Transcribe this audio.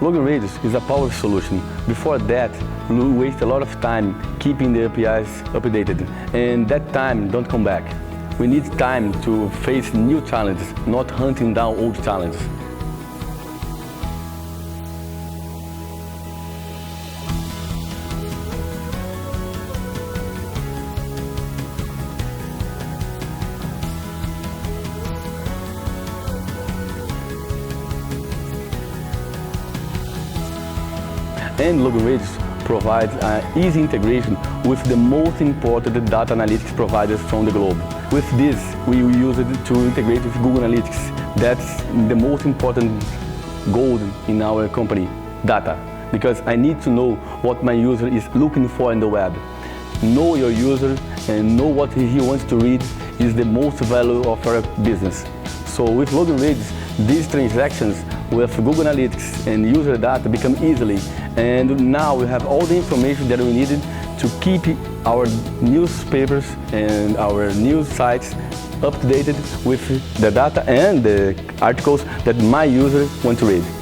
LoginRadius is a powerful solution. Before that, we waste a lot of time keeping the APIs updated, and that time don't come back. We need time to face new challenges, not hunting down old challenges. And LoginRadius provides an easy integration with the most important data analytics providers from the globe. With this, we use it to integrate with Google Analytics. That's the most important goal in our company, data. Because I need to know what my user is looking for in the web. Know your user and know what he wants to read is the most value of our business. So with LoginRadius, these transactions with Google Analytics and user data become easily, and now we have all the information that we needed to keep our newspapers and our news sites updated with the data and the articles that my user want to read.